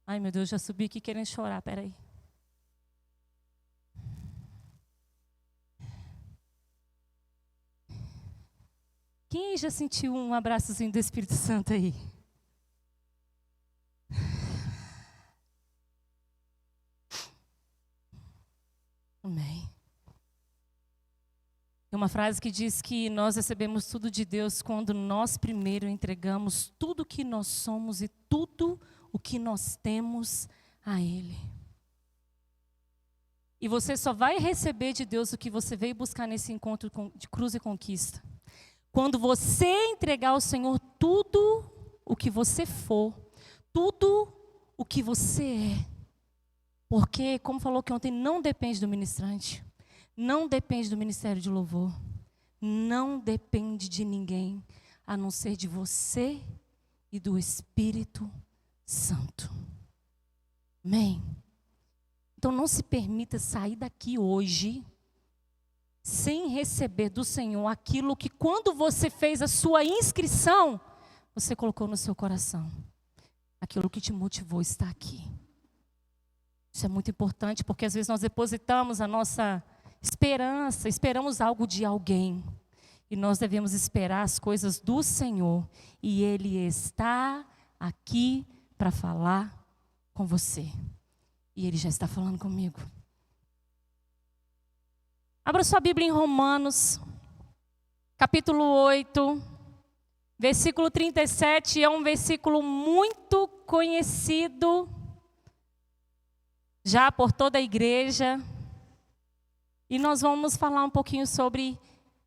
Ai, meu Deus, já subi aqui querendo chorar, peraí. Quem já sentiu um abraçozinho do Espírito Santo aí? Amém. Tem uma frase que diz que nós recebemos tudo de Deus quando nós primeiro entregamos tudo o que nós somos e tudo o que nós temos a Ele. E você só vai receber de Deus o que você veio buscar nesse encontro de cruz e conquista quando você entregar ao Senhor tudo o que você for, tudo o que você é. Porque, como falou que ontem, não depende do ministrante, não depende do ministério de louvor, não depende de ninguém, a não ser de você e do Espírito Santo. Amém? Então não se permita sair daqui hoje sem receber do Senhor aquilo que quando você fez a sua inscrição, você colocou no seu coração. Aquilo que te motivou a estar aqui. Isso é muito importante, porque às vezes nós depositamos a nossa esperança, esperamos algo de alguém. E nós devemos esperar as coisas do Senhor. E Ele está aqui para falar com você. E Ele já está falando comigo. Abra sua Bíblia em Romanos, capítulo 8, versículo 37. É um versículo muito conhecido já por toda a igreja. E nós vamos falar um pouquinho sobre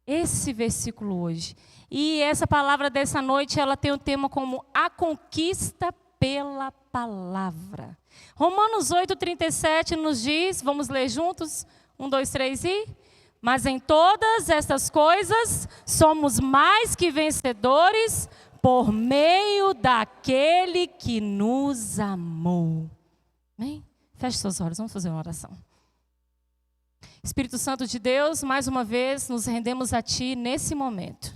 esse versículo hoje. E essa palavra dessa noite, ela tem o tema como a conquista pela palavra. Romanos 8, 37 nos diz, vamos ler juntos? 1, 2, 3 e... Mas em todas estas coisas somos mais que vencedores por meio daquele que nos amou. Amém? Feche seus olhos, vamos fazer uma oração. Espírito Santo de Deus, mais uma vez nos rendemos a Ti nesse momento.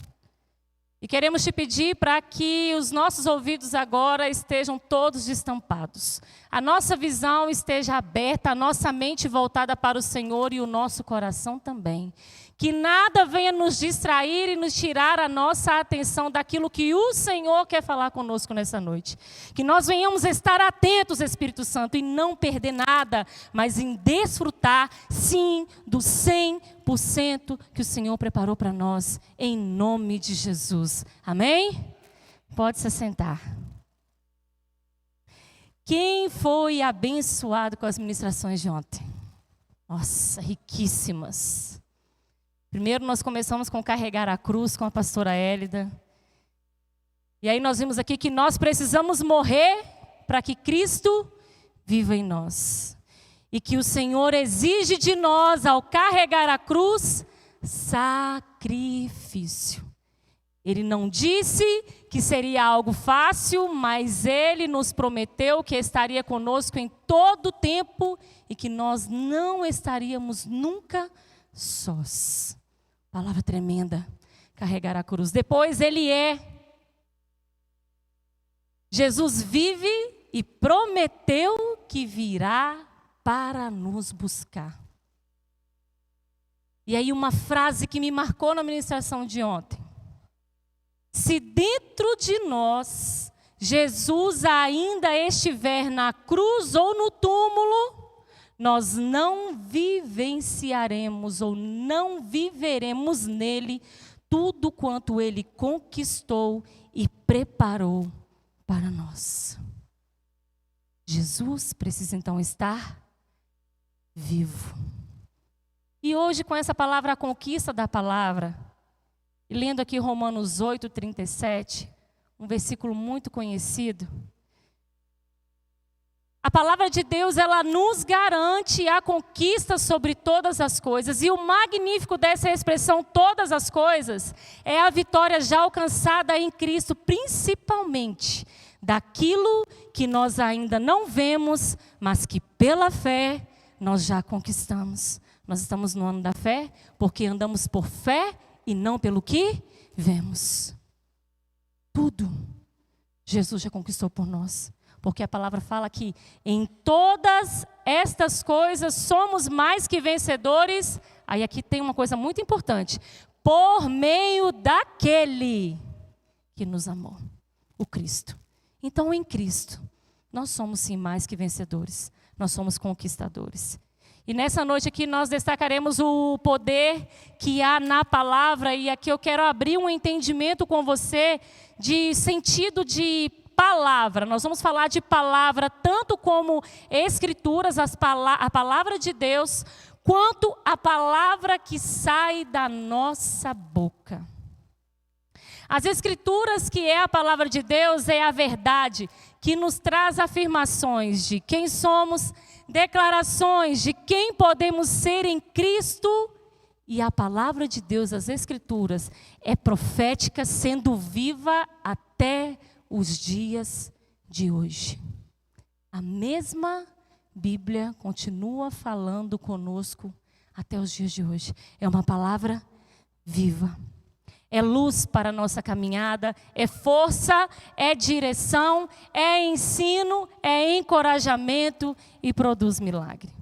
E queremos Te pedir para que os nossos ouvidos agora estejam todos destampados. A nossa visão esteja aberta, a nossa mente voltada para o Senhor e o nosso coração também. Que nada venha nos distrair e nos tirar a nossa atenção daquilo que o Senhor quer falar conosco nessa noite. Que nós venhamos estar atentos, Espírito Santo, e não perder nada, mas em desfrutar, sim, do 100% que o Senhor preparou para nós, em nome de Jesus. Amém? Pode se sentar. Quem foi abençoado com as ministrações de ontem? Nossa, riquíssimas. Primeiro nós começamos com carregar a cruz com a pastora Hélida. E aí nós vimos aqui que nós precisamos morrer para que Cristo viva em nós. E que o Senhor exige de nós, ao carregar a cruz, sacrifício. Ele não disse que seria algo fácil, mas Ele nos prometeu que estaria conosco em todo o tempo e que nós não estaríamos nunca sós. Palavra tremenda, carregar a cruz. Depois Ele é. Jesus vive e prometeu que virá para nos buscar. E aí uma frase que me marcou na ministração de ontem. Se dentro de nós Jesus ainda estiver na cruz ou no túmulo, nós não vivenciaremos ou não viveremos nele tudo quanto ele conquistou e preparou para nós. Jesus precisa então estar vivo. E hoje, com essa palavra, a conquista da palavra, e lendo aqui Romanos 8, 37, um versículo muito conhecido, a palavra de Deus, ela nos garante a conquista sobre todas as coisas. E o magnífico dessa expressão, todas as coisas, é a vitória já alcançada em Cristo, principalmente daquilo que nós ainda não vemos, mas que pela fé nós já conquistamos. Nós estamos no ano da fé, porque andamos por fé e não pelo que vemos. Tudo Jesus já conquistou por nós. Porque a palavra fala que em todas estas coisas somos mais que vencedores. Aí aqui tem uma coisa muito importante. Por meio daquele que nos amou, o Cristo. Então, em Cristo, nós somos sim mais que vencedores. Nós somos conquistadores. E nessa noite aqui nós destacaremos o poder que há na palavra. E aqui eu quero abrir um entendimento com você de sentido de palavra. Nós vamos falar de palavra tanto como escrituras, a palavra de Deus, quanto a palavra que sai da nossa boca. As escrituras, que é a palavra de Deus, é a verdade que nos traz afirmações de quem somos, declarações de quem podemos ser em Cristo. E a palavra de Deus, as escrituras, é profética, sendo viva até os dias de hoje. A mesma Bíblia continua falando conosco até os dias de hoje. É uma palavra viva. É luz para a nossa caminhada, é força, é direção, é ensino, é encorajamento e produz milagre.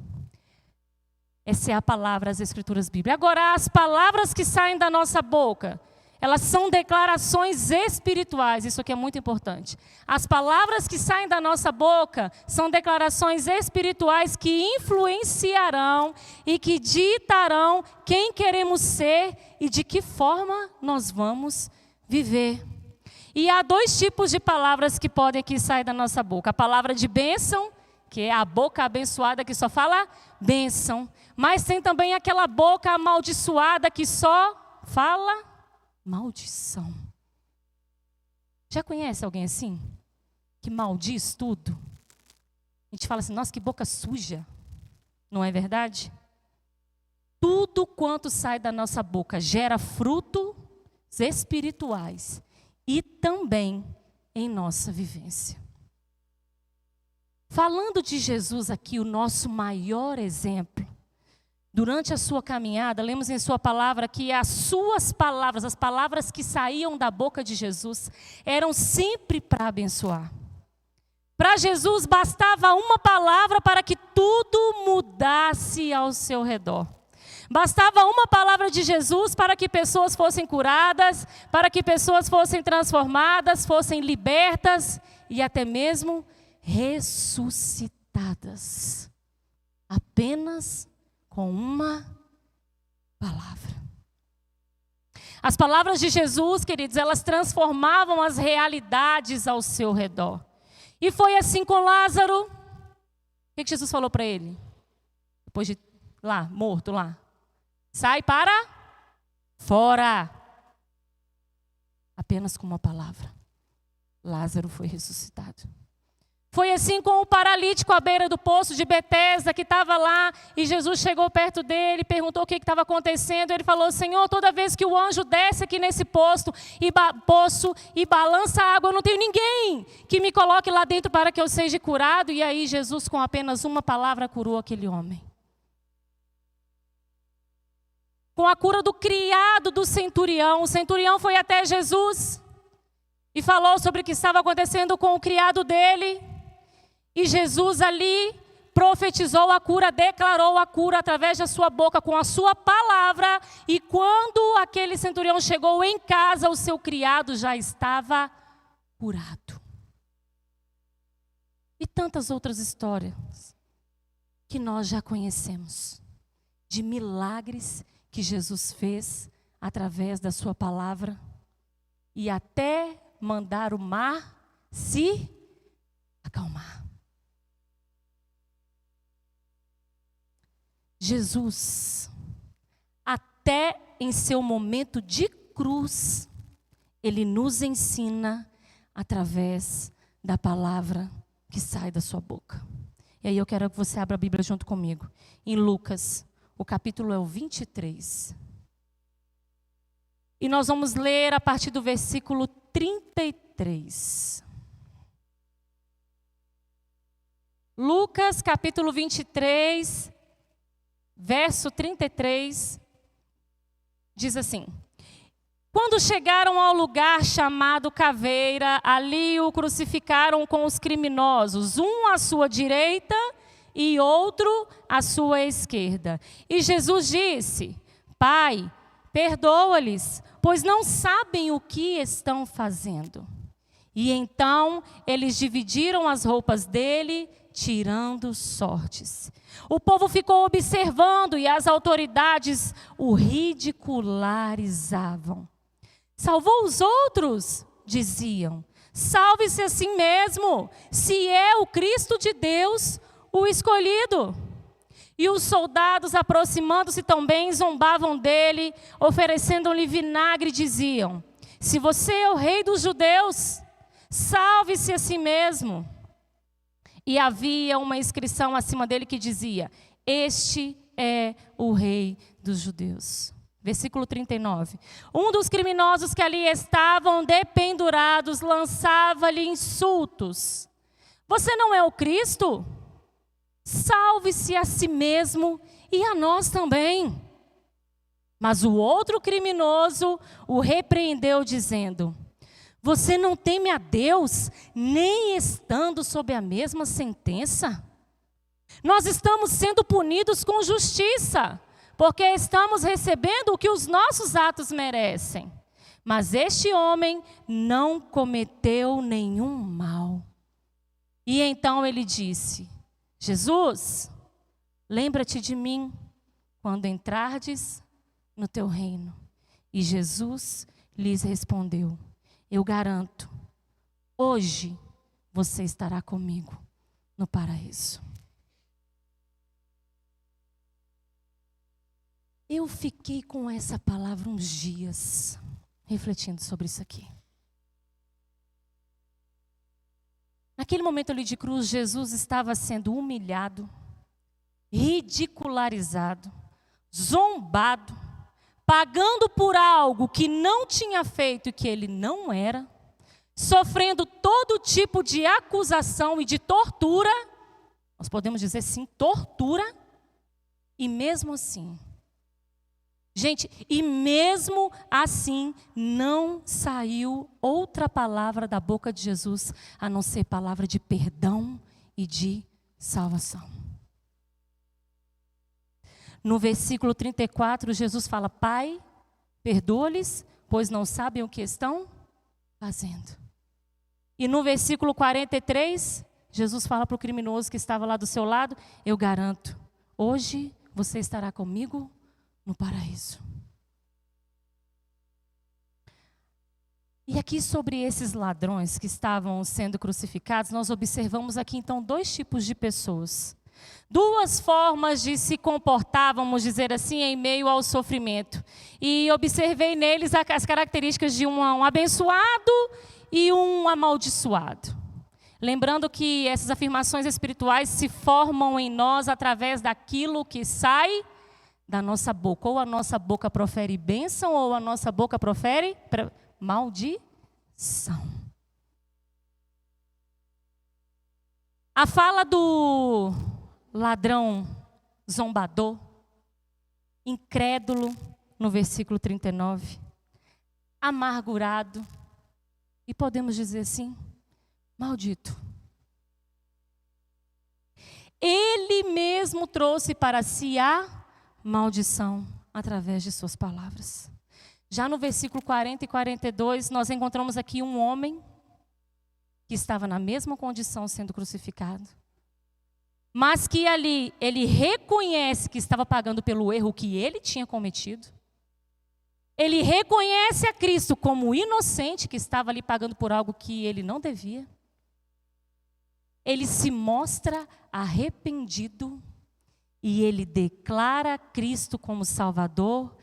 Essa é a palavra, as escrituras bíblicas. Agora, as palavras que saem da nossa boca, elas são declarações espirituais, isso aqui é muito importante. As palavras que saem da nossa boca são declarações espirituais que influenciarão e que ditarão quem queremos ser e de que forma nós vamos viver. E há dois tipos de palavras que podem aqui sair da nossa boca. A palavra de bênção, que é a boca abençoada que só fala bênção. Mas tem também aquela boca amaldiçoada que só fala maldição. Já conhece alguém assim? Que maldiz tudo? A gente fala assim, nossa, que boca suja. Não é verdade? Tudo quanto sai da nossa boca gera frutos espirituais e também em nossa vivência. Falando de Jesus aqui, o nosso maior exemplo, durante a sua caminhada, lemos em sua palavra que as suas palavras, as palavras que saíam da boca de Jesus, eram sempre para abençoar. Para Jesus bastava uma palavra para que tudo mudasse ao seu redor. Bastava uma palavra de Jesus para que pessoas fossem curadas, para que pessoas fossem transformadas, fossem libertas e até mesmo ressuscitadas. Apenas com uma palavra. As palavras de Jesus, queridos, elas transformavam as realidades ao seu redor. E foi assim com Lázaro. O que Jesus falou para ele? Depois de lá, morto lá. Sai para fora. Apenas com uma palavra. Lázaro foi ressuscitado. Foi assim com o paralítico à beira do poço de Betesda, que estava lá, e Jesus chegou perto dele, perguntou o que estava acontecendo. Ele falou, Senhor, toda vez que o anjo desce aqui nesse poço e balança a água, eu não tenho ninguém que me coloque lá dentro para que eu seja curado. E aí Jesus, com apenas uma palavra, curou aquele homem. Com a cura do criado do centurião, o centurião foi até Jesus e falou sobre o que estava acontecendo com o criado dele. E Jesus ali profetizou a cura, declarou a cura através da sua boca, com a sua palavra. E quando aquele centurião chegou em casa, o seu criado já estava curado. E tantas outras histórias que nós já conhecemos, de milagres que Jesus fez através da sua palavra, e até mandar o mar se acalmar. Jesus, até em seu momento de cruz, ele nos ensina através da palavra que sai da sua boca. E aí eu quero que você abra a Bíblia junto comigo. Em Lucas, o capítulo é o 23. E nós vamos ler a partir do versículo 33. Lucas, capítulo 23, verso 33, diz assim: Quando chegaram ao lugar chamado Caveira, ali o crucificaram com os criminosos, um à sua direita e outro à sua esquerda. E Jesus disse: Pai, perdoa-lhes, pois não sabem o que estão fazendo. E então eles dividiram as roupas dele, tirando sortes. O povo ficou observando e as autoridades o ridicularizavam. Salvou os outros, diziam. Salve-se a si mesmo, se é o Cristo de Deus, o escolhido. E os soldados, aproximando-se também, zombavam dele, oferecendo-lhe vinagre, diziam: se você é o rei dos judeus, salve-se a si mesmo. E havia uma inscrição acima dele que dizia: este é o rei dos judeus. Versículo 39. Um dos criminosos que ali estavam dependurados lançava-lhe insultos. Você não é o Cristo? Salve-se a si mesmo e a nós também. Mas o outro criminoso o repreendeu, dizendo: você não teme a Deus, nem estando sob a mesma sentença? Nós estamos sendo punidos com justiça, porque estamos recebendo o que os nossos atos merecem. Mas este homem não cometeu nenhum mal. E então ele disse: Jesus, lembra-te de mim quando entrardes no teu reino. E Jesus lhes respondeu: eu garanto, hoje você estará comigo no paraíso. Eu fiquei com essa palavra uns dias, refletindo sobre isso aqui. Naquele momento ali de cruz, Jesus estava sendo humilhado, ridicularizado, zombado, pagando por algo que não tinha feito e que ele não era, sofrendo todo tipo de acusação e de tortura, nós podemos dizer sim, tortura, e mesmo assim, gente, e mesmo assim não saiu outra palavra da boca de Jesus, a não ser palavra de perdão e de salvação. No versículo 34, Jesus fala: Pai, perdoa-lhes, pois não sabem o que estão fazendo. E no versículo 43, Jesus fala para o criminoso que estava lá do seu lado: eu garanto, hoje você estará comigo no paraíso. E aqui sobre esses ladrões que estavam sendo crucificados, nós observamos aqui então dois tipos de pessoas. Duas formas de se comportar, vamos dizer assim, em meio ao sofrimento. E observei neles as características de um abençoado e um amaldiçoado. Lembrando que essas afirmações espirituais se formam em nós através daquilo que sai da nossa boca. Ou a nossa boca profere bênção, ou a nossa boca profere maldição. A fala do ladrão zombador, incrédulo, no versículo 39, amargurado, e podemos dizer assim, maldito. Ele mesmo trouxe para si a maldição através de suas palavras. Já no versículo 40 e 42, nós encontramos aqui um homem que estava na mesma condição sendo crucificado, mas que ali ele reconhece que estava pagando pelo erro que ele tinha cometido. Ele reconhece a Cristo como inocente que estava ali pagando por algo que ele não devia. Ele se mostra arrependido e ele declara Cristo como Salvador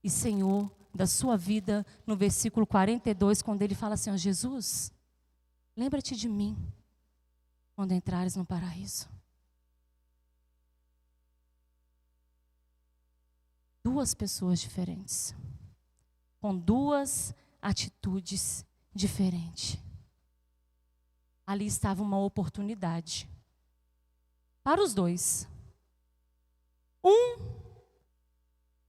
e Senhor da sua vida no versículo 42, quando ele fala assim: ó, Jesus, lembra-te de mim quando entrares no paraíso. Duas pessoas diferentes, com duas atitudes diferentes. Ali estava uma oportunidade para os dois. Um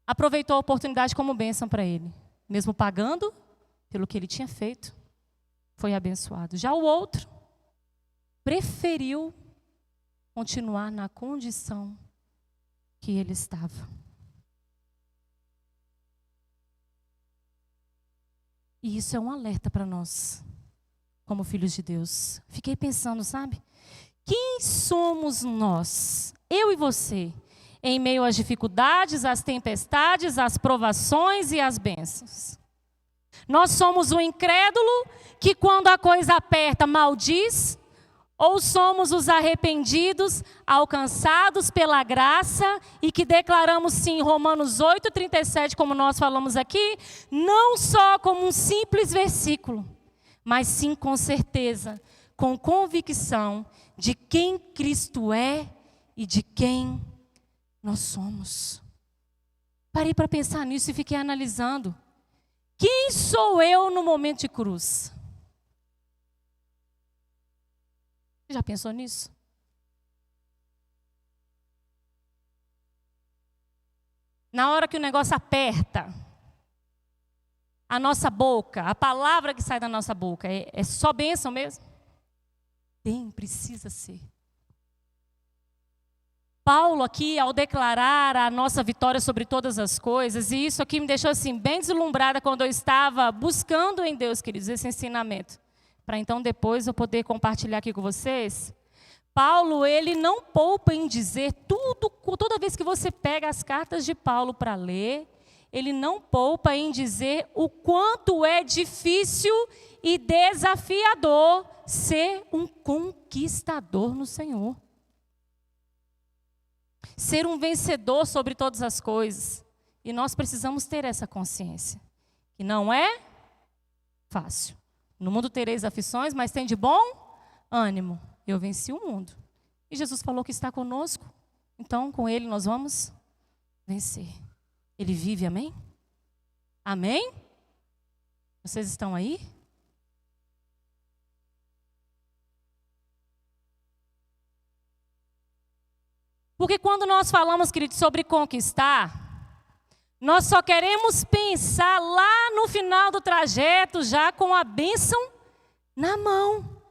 aproveitou a oportunidade como bênção para ele. mesmo pagando pelo que ele tinha feito, foi abençoado. Já o outro preferiu continuar na condição que ele estava. E isso é um alerta para nós, como filhos de Deus. Fiquei pensando, sabe? Quem somos nós, eu e você, em meio às dificuldades, às tempestades, às provações e às bênçãos? Nós somos o incrédulo que quando a coisa aperta maldiz, ou somos os arrependidos, alcançados pela graça e que declaramos sim Romanos 8:37, como nós falamos aqui, não só como um simples versículo, mas sim com certeza, com convicção de quem Cristo é e de quem nós somos. Parei para pensar nisso e fiquei analisando. Quem sou eu no momento de cruz? Já pensou nisso? Na hora que o negócio aperta, a nossa boca, a palavra que sai da nossa boca, é só bênção mesmo? Precisa ser. Paulo aqui, ao declarar a nossa vitória sobre todas as coisas, e isso aqui me deixou assim, bem deslumbrada quando eu estava buscando em Deus, queridos, esse ensinamento. Para então depois eu poder compartilhar aqui com vocês. Paulo, ele não poupa em dizer tudo, toda vez que você pega as cartas de Paulo para ler, ele não poupa em dizer o quanto é difícil e desafiador ser um conquistador no Senhor. Ser um vencedor sobre todas as coisas. E nós precisamos ter essa consciência, que não é fácil. No mundo tereis aflições, mas tem de bom ânimo. Eu venci o mundo. E Jesus falou que está conosco. Então, com Ele nós vamos vencer. Ele vive, amém? Amém? Vocês estão aí? Porque quando nós falamos, queridos, sobre conquistar, nós só queremos pensar lá no final do trajeto, já com a bênção na mão.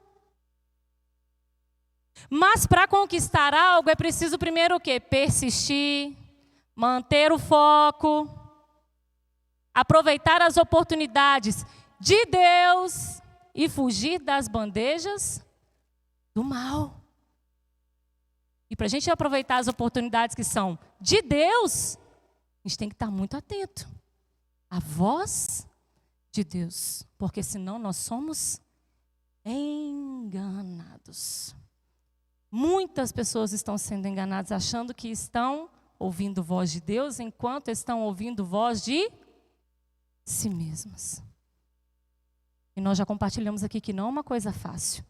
Mas para conquistar algo é preciso primeiro o quê? Persistir, manter o foco, aproveitar as oportunidades de Deus e fugir das bandejas do mal. E para a gente aproveitar as oportunidades que são de Deus, a gente tem que estar muito atento à voz de Deus, porque senão nós somos enganados. Muitas pessoas estão sendo enganadas, achando que estão ouvindo voz de Deus, enquanto estão ouvindo voz de si mesmas. E nós já compartilhamos aqui que não é uma coisa fácil.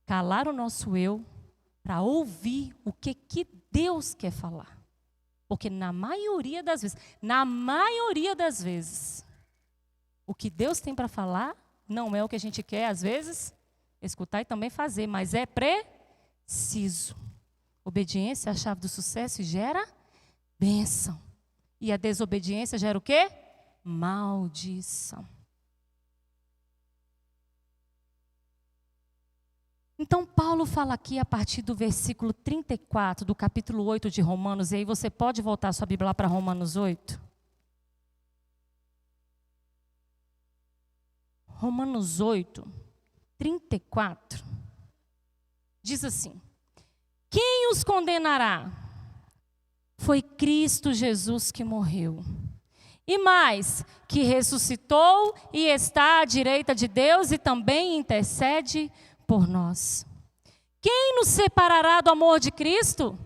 Calar o nosso eu para ouvir o que Deus quer falar. Porque na maioria das vezes, o que Deus tem para falar não é o que a gente quer, às vezes, escutar e também fazer, mas é preciso. Obediência é a chave do sucesso e gera bênção. E a desobediência gera o quê? Maldição. Então, Paulo fala aqui a partir do versículo 34 do capítulo 8 de Romanos, e aí você pode voltar a sua Bíblia lá para Romanos 8. Romanos 8, 34, diz assim: quem os condenará? Foi Cristo Jesus que morreu. E mais, que ressuscitou e está à direita de Deus e também intercede por nós. Quem nos separará do amor de Cristo?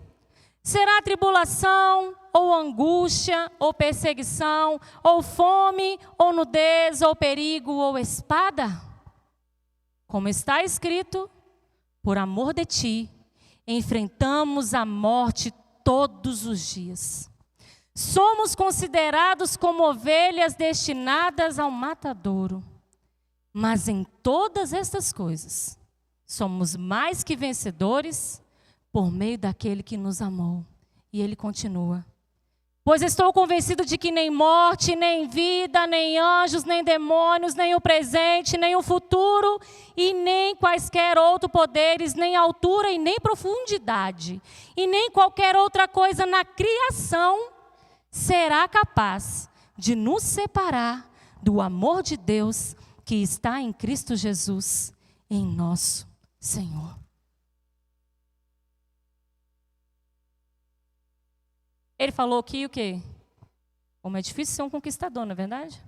Será tribulação, ou angústia, ou perseguição, ou fome, ou nudez, ou perigo, ou espada? Como está escrito, por amor de ti, enfrentamos a morte todos os dias. Somos considerados como ovelhas destinadas ao matadouro. Mas em todas estas coisas, somos mais que vencedores por meio daquele que nos amou. E ele continua: Pois estou convencido de que nem morte, nem vida, nem anjos, nem demônios, nem o presente, nem o futuro, e nem quaisquer outros poderes, nem altura e nem profundidade, e nem qualquer outra coisa na criação será capaz de nos separar do amor de Deus que está em Cristo Jesus, em nosso Senhor. Ele falou aqui o quê? Como é difícil ser um conquistador, não é verdade?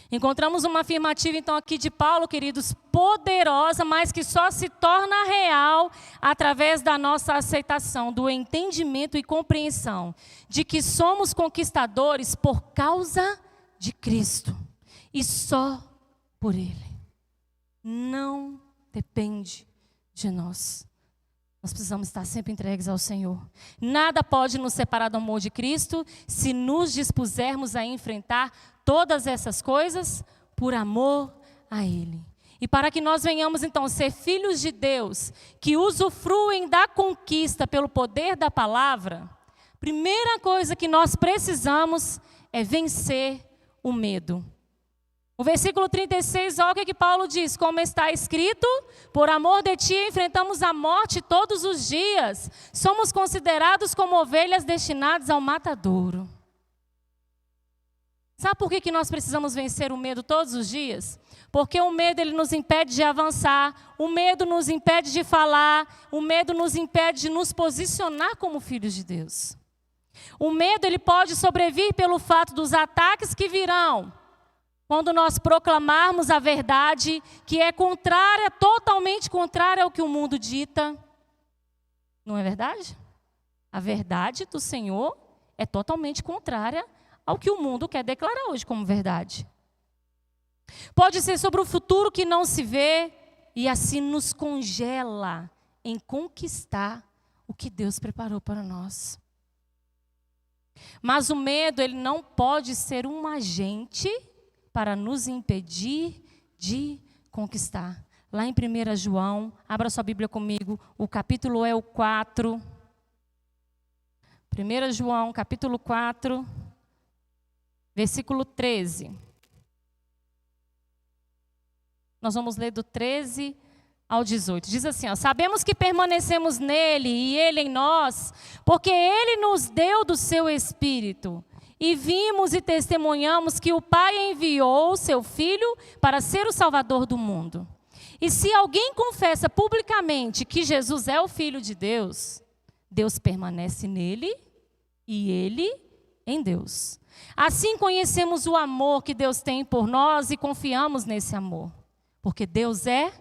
Encontramos uma afirmativa, então, aqui de Paulo, queridos, poderosa, mas que só se torna real através da nossa aceitação, do entendimento e compreensão de que somos conquistadores por causa de Cristo e só por Ele. Não depende de nós. Nós precisamos estar sempre entregues ao Senhor. Nada pode nos separar do amor de Cristo se nos dispusermos a enfrentar todas essas coisas por amor a Ele. E para que nós venhamos então ser filhos de Deus, que usufruem da conquista pelo poder da palavra, primeira coisa que nós precisamos é vencer o medo. O versículo 36, olha o que Paulo diz: como está escrito, por amor de ti enfrentamos a morte todos os dias, somos considerados como ovelhas destinadas ao matadouro. Sabe por que nós precisamos vencer o medo todos os dias? Porque o medo ele nos impede de avançar, o medo nos impede de falar, o medo nos impede de nos posicionar como filhos de Deus. O medo ele pode sobrevir pelo fato dos ataques que virão, quando nós proclamarmos a verdade que é contrária, totalmente contrária ao que o mundo dita. Não é verdade? A verdade do Senhor é totalmente contrária ao que o mundo quer declarar hoje como verdade. Pode ser sobre o futuro que não se vê e assim nos congela em conquistar o que Deus preparou para nós. Mas o medo, ele não pode ser um agente para nos impedir de conquistar. Lá em 1 João, abra sua Bíblia comigo, o capítulo é o 4. 1 João, capítulo 4, versículo 13. Nós vamos ler do 13 ao 18. Diz assim, ó: sabemos que permanecemos nele e ele em nós, porque ele nos deu do seu Espírito. E vimos e testemunhamos que o Pai enviou o seu Filho para ser o Salvador do mundo. E se alguém confessa publicamente que Jesus é o Filho de Deus, Deus permanece nele e ele em Deus. Assim conhecemos o amor que Deus tem por nós e confiamos nesse amor. Porque Deus é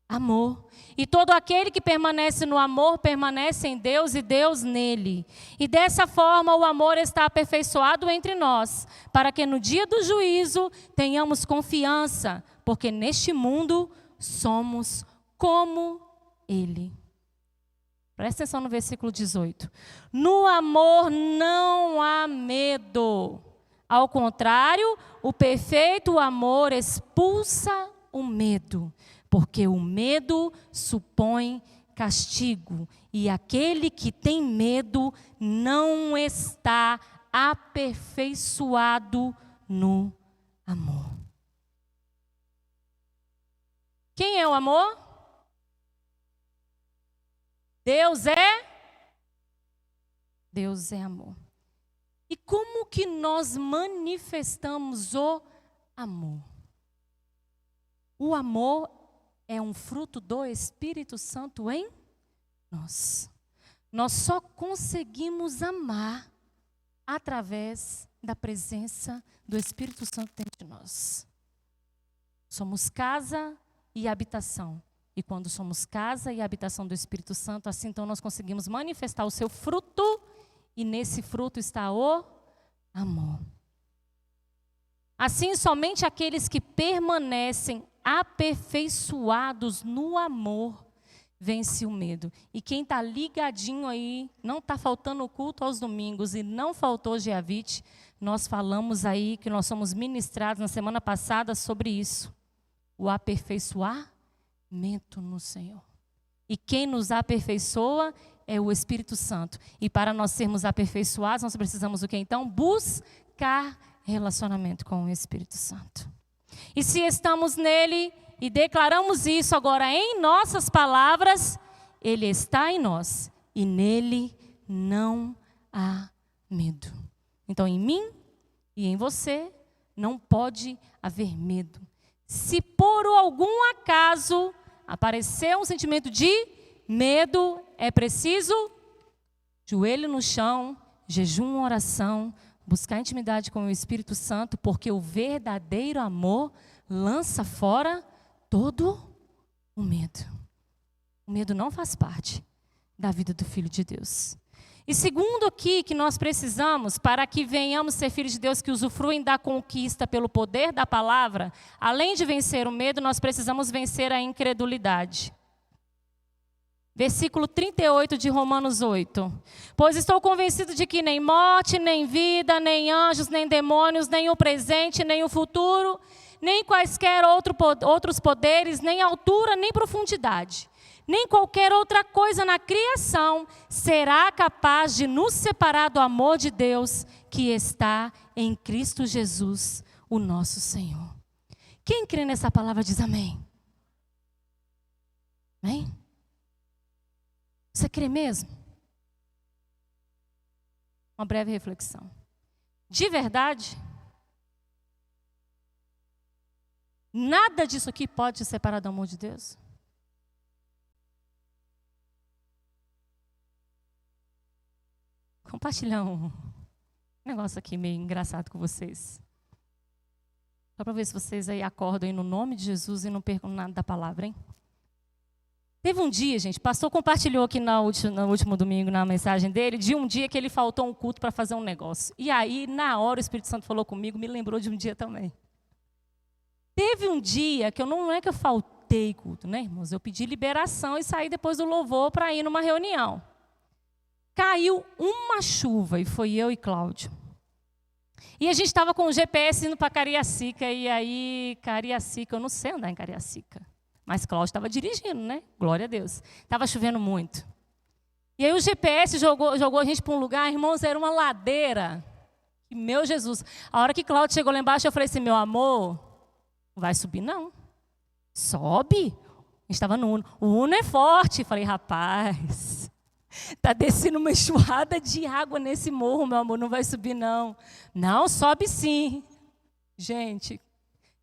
amor. E todo aquele que permanece no amor, permanece em Deus e Deus nele. E dessa forma o amor está aperfeiçoado entre nós, para que no dia do juízo tenhamos confiança, porque neste mundo somos como Ele. Presta atenção no versículo 18. No amor não há medo. Ao contrário, o perfeito amor expulsa o medo. Porque o medo supõe castigo, e aquele que tem medo não está aperfeiçoado no amor. Quem é o amor? Deus é amor. E como que nós manifestamos o amor? O amor é um fruto do Espírito Santo em nós. Nós só conseguimos amar através da presença do Espírito Santo dentro de nós. Somos casa e habitação. E quando somos casa e habitação do Espírito Santo, assim então nós conseguimos manifestar o seu fruto, e nesse fruto está o amor. Assim, somente aqueles que permanecem aperfeiçoados no amor vence o medo. E quem está ligadinho aí, não está faltando o culto aos domingos e não faltou Geavite, nós falamos aí que nós somos ministrados na semana passada sobre isso. O aperfeiçoamento no Senhor. E quem nos aperfeiçoa é o Espírito Santo. E para nós sermos aperfeiçoados, nós precisamos o quê então? Buscar relacionamento com o Espírito Santo. E se estamos nele e declaramos isso agora em nossas palavras, ele está em nós e nele não há medo. Então em mim e em você não pode haver medo. Se por algum acaso aparecer um sentimento de medo, é preciso joelho no chão, jejum, oração, buscar intimidade com o Espírito Santo, porque o verdadeiro amor lança fora todo o medo. O medo não faz parte da vida do Filho de Deus. E segundo aqui que nós precisamos, para que venhamos ser filhos de Deus que usufruem da conquista pelo poder da palavra, além de vencer o medo, nós precisamos vencer a incredulidade. Versículo 38 de Romanos 8. Pois estou convencido de que nem morte, nem vida, nem anjos, nem demônios, nem o presente, nem o futuro, nem quaisquer outros poderes, nem altura, nem profundidade, nem qualquer outra coisa na criação será capaz de nos separar do amor de Deus que está em Cristo Jesus, o nosso Senhor. Quem crê nessa palavra diz amém. Amém? Você crê mesmo? Uma breve reflexão. De verdade, nada disso aqui pode te separar do amor de Deus? Compartilhar um negócio aqui meio engraçado com vocês. Só para ver se vocês aí acordam aí no nome de Jesus e não percam nada da palavra, hein? Teve um dia, gente, o pastor compartilhou aqui no último domingo, na mensagem dele, de um dia que ele faltou um culto para fazer um negócio. E aí, na hora, o Espírito Santo falou comigo, me lembrou de um dia também. Teve um dia que não é que eu faltei culto, né, irmãos? Eu pedi liberação e saí depois do louvor para ir numa reunião. Caiu uma chuva e foi eu e Cláudio. E a gente estava com o GPS indo para Cariacica, e aí, Cariacica, eu não sei andar em Cariacica. Mas Cláudio estava dirigindo, né? Glória a Deus. Estava chovendo muito. E aí o GPS jogou a gente para um lugar, irmãos, era uma ladeira. E, meu Jesus, a hora que Cláudio chegou lá embaixo, eu falei assim, meu amor, não vai subir não. Sobe. A gente estava no Uno. O Uno é forte. Falei, rapaz, está descendo uma enxurrada de água nesse morro, meu amor, não vai subir não. Não, sobe sim. Gente,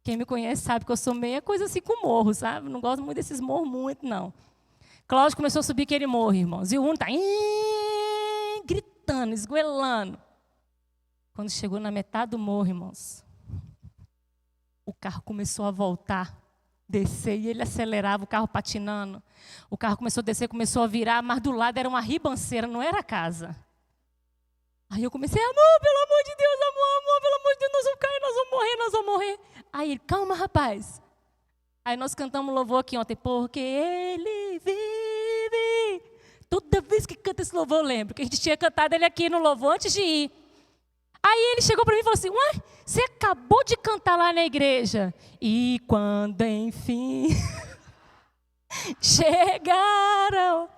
quem me conhece sabe que eu sou meia coisa assim com morro, sabe? Não gosto muito desses morros muito, não. Cláudio começou a subir aquele morro, irmãos. E o Uno está gritando, esgoelando. Quando chegou na metade do morro, irmãos, o carro começou a voltar, descer, e ele acelerava, o carro patinando. O carro começou a descer, começou a virar, mas do lado era uma ribanceira, não era a casa. Aí eu comecei, amor, pelo amor de Deus, amor, pelo amor de Deus, nós vamos cair, nós vamos morrer, nós vamos morrer. Aí ele, calma, rapaz. Aí nós cantamos louvor aqui ontem, porque ele vive. Toda vez que canta esse louvor eu lembro, que a gente tinha cantado ele aqui no louvor antes de ir. Aí ele chegou para mim e falou assim, ué, você acabou de cantar lá na igreja. E quando enfim chegaram.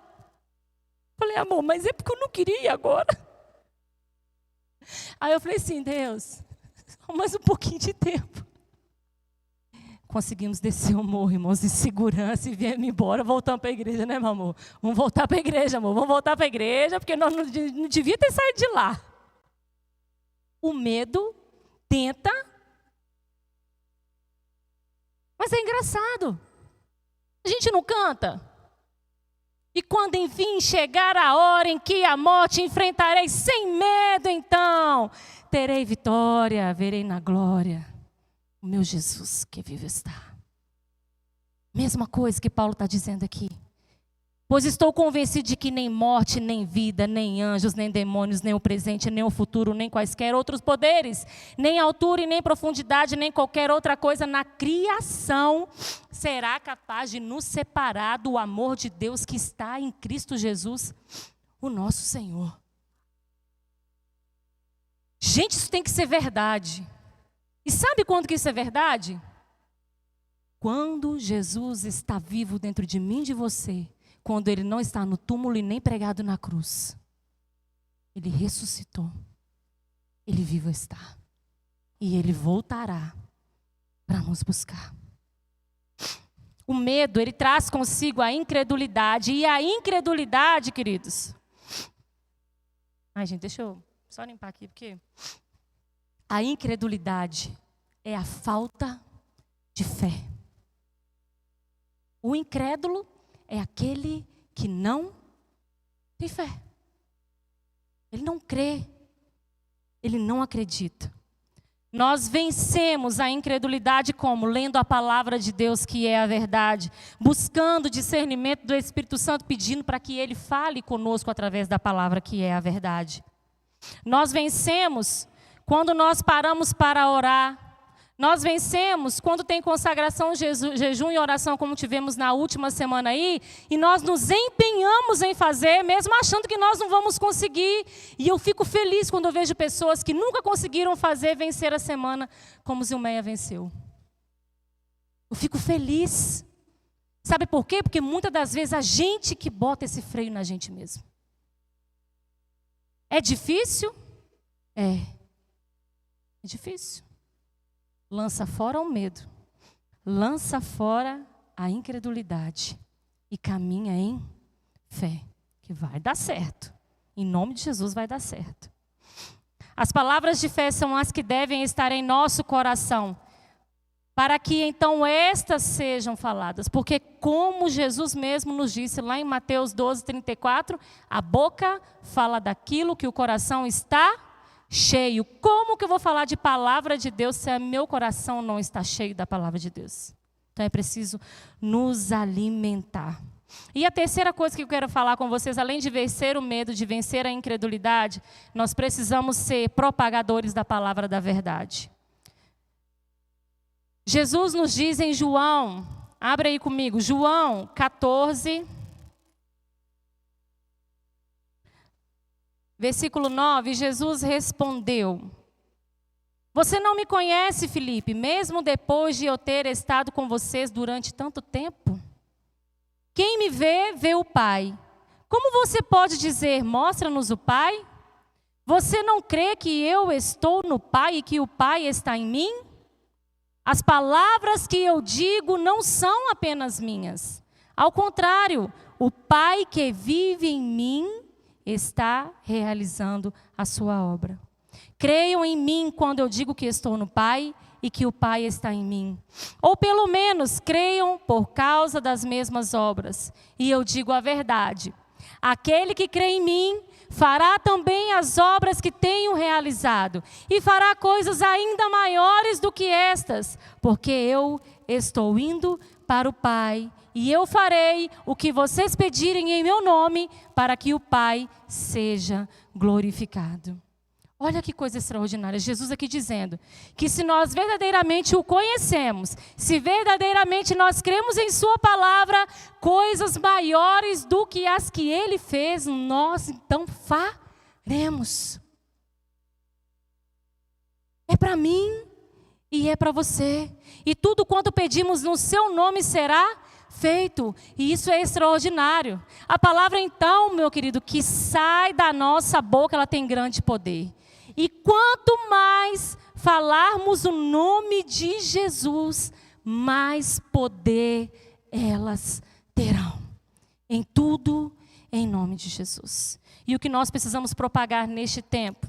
Falei, amor, mas é porque eu não queria agora. Aí eu falei assim, Deus, só mais um pouquinho de tempo. Conseguimos descer o morro, irmãos, em segurança e viemos embora, voltamos para a igreja, né, meu amor? Vamos voltar para a igreja, amor, vamos voltar para a igreja, porque nós não devia ter saído de lá. O medo tenta, mas é engraçado. A gente não canta. E quando enfim chegar a hora em que a morte enfrentarei sem medo, então terei vitória, verei na glória o meu Jesus que vive está. Mesma coisa que Paulo está dizendo aqui. Pois estou convencido de que nem morte, nem vida, nem anjos, nem demônios, nem o presente, nem o futuro, nem quaisquer outros poderes, nem altura e nem profundidade, nem qualquer outra coisa na criação será capaz de nos separar do amor de Deus que está em Cristo Jesus, o nosso Senhor. Gente, isso tem que ser verdade. E sabe quando que isso é verdade? Quando Jesus está vivo dentro de mim e de você. quando ele não está no túmulo e nem pregado na cruz. Ele ressuscitou. Ele vivo está. E ele voltará para nos buscar. O medo, ele traz consigo a incredulidade. E a incredulidade, queridos... Ai, gente, deixa eu só limpar aqui, porque... A incredulidade é a falta de fé. O incrédulo é aquele que não tem fé. Ele não crê. Ele não acredita. Nós vencemos a incredulidade como? Lendo a palavra de Deus, que é a verdade. Buscando discernimento do Espírito Santo, pedindo para que Ele fale conosco através da palavra, que é a verdade. Nós vencemos quando nós paramos para orar. Nós vencemos quando tem consagração, jejum e oração, como tivemos na última semana aí, e nós nos empenhamos em fazer, mesmo achando que nós não vamos conseguir. E eu fico feliz quando eu vejo pessoas que nunca conseguiram fazer vencer a semana, como Zilmeia venceu. Eu fico feliz. Sabe por quê? Porque muitas das vezes a gente que bota esse freio na gente mesmo. É difícil? É difícil. Lança fora o medo, lança fora a incredulidade e caminha em fé, que vai dar certo. Em nome de Jesus vai dar certo. As palavras de fé são as que devem estar em nosso coração, para que então estas sejam faladas. Porque como Jesus mesmo nos disse lá em Mateus 12:34, a boca fala daquilo que o coração está cheio. Como que eu vou falar de palavra de Deus se meu coração não está cheio da palavra de Deus? Então é preciso nos alimentar. E a terceira coisa que eu quero falar com vocês, além de vencer o medo, de vencer a incredulidade, nós precisamos ser propagadores da palavra da verdade. Jesus nos diz em João, abre aí comigo, João 14, versículo 9, Jesus respondeu: Você não me conhece, Filipe, mesmo depois de eu ter estado com vocês durante tanto tempo? Quem me vê, vê o Pai. Como você pode dizer, mostra-nos o Pai? Você não crê que eu estou no Pai e que o Pai está em mim? As palavras que eu digo não são apenas minhas. Ao contrário, o Pai que vive em mim está realizando a sua obra. Creiam em mim quando eu digo que estou no Pai e que o Pai está em mim. Ou pelo menos creiam por causa das mesmas obras. E eu digo a verdade: aquele que crê em mim fará também as obras que tenho realizado, e fará coisas ainda maiores do que estas, porque eu estou indo para o Pai, e eu farei o que vocês pedirem em meu nome, para que o Pai seja glorificado. Olha que coisa extraordinária, Jesus aqui dizendo que se nós verdadeiramente o conhecemos, se verdadeiramente nós cremos em sua palavra, coisas maiores do que as que ele fez, nós então faremos. É para mim e é para você. E tudo quanto pedimos no seu nome será feito. E isso é extraordinário. A palavra então, meu querido, que sai da nossa boca, ela tem grande poder. E quanto mais falarmos o nome de Jesus, mais poder elas terão. Em tudo, em nome de Jesus. E o que nós precisamos propagar neste tempo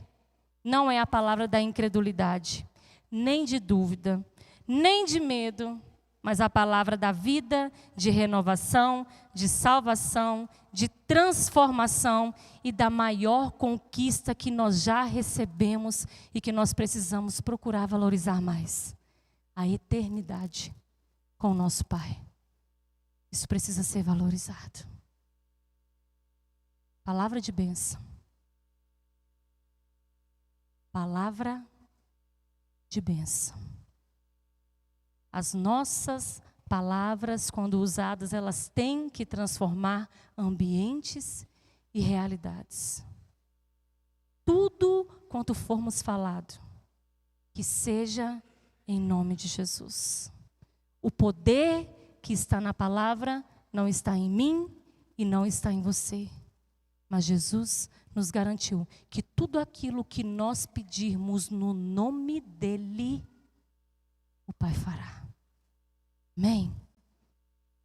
não é a palavra da incredulidade, nem de dúvida, nem de medo, mas a palavra da vida, de renovação, de salvação, de transformação e da maior conquista que nós já recebemos e que nós precisamos procurar valorizar mais: a eternidade com o nosso Pai. Isso precisa ser valorizado. Palavra de bênção. Palavra de bênção. As nossas palavras, quando usadas, elas têm que transformar ambientes e realidades. Tudo quanto formos falado, que seja em nome de Jesus. O poder que está na palavra não está em mim e não está em você. Mas Jesus nos garantiu que tudo aquilo que nós pedirmos no nome dEle, o Pai fará. Amém?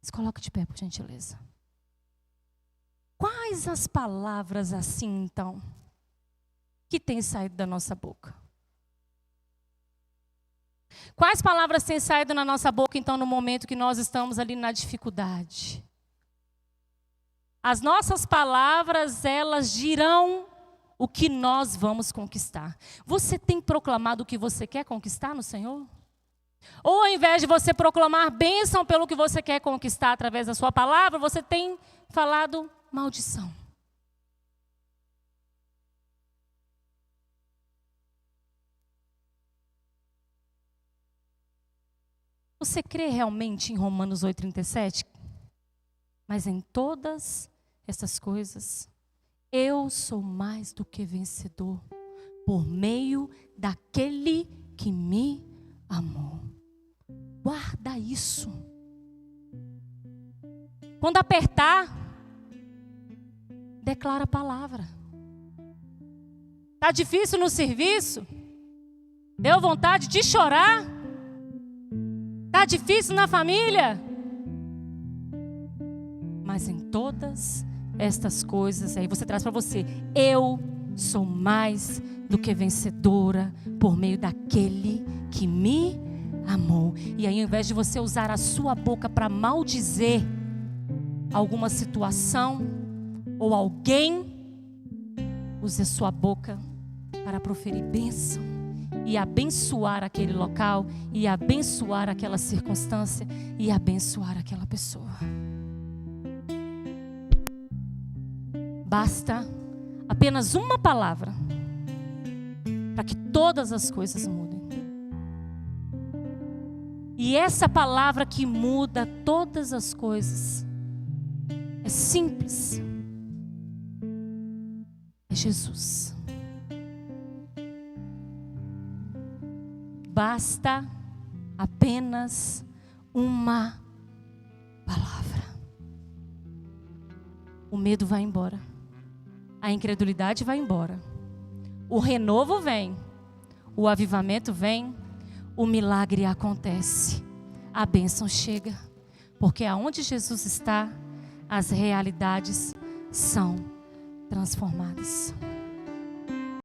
Se coloca de pé, por gentileza. Quais as palavras assim, então, que têm saído da nossa boca? Quais palavras têm saído na nossa boca, então, no momento que nós estamos ali na dificuldade? As nossas palavras, elas dirão o que nós vamos conquistar. Você tem proclamado o que você quer conquistar no Senhor? Ou ao invés de você proclamar bênção pelo que você quer conquistar através da sua palavra, você tem falado maldição. Você crê realmente em Romanos 8,37? Mas em todas essas coisas, eu sou mais do que vencedor, por meio daquele que me amou. Guarda isso. Quando apertar, declara a palavra. Está difícil no serviço? Deu vontade de chorar? Está difícil na família? Mas em todas estas coisas, aí você traz para você, eu sou mais do que vencedora por meio daquele que me amou. E aí, ao invés de você usar a sua boca para maldizer alguma situação ou alguém, use a sua boca para proferir bênção e abençoar aquele local, e abençoar aquela circunstância, e abençoar aquela pessoa. Basta apenas uma palavra para que todas as coisas mudem. E essa palavra que muda todas as coisas é simples. É Jesus. Basta apenas uma palavra. O medo vai embora. A incredulidade vai embora. O renovo vem. O avivamento vem. O milagre acontece. A bênção chega. Porque aonde Jesus está, as realidades são transformadas.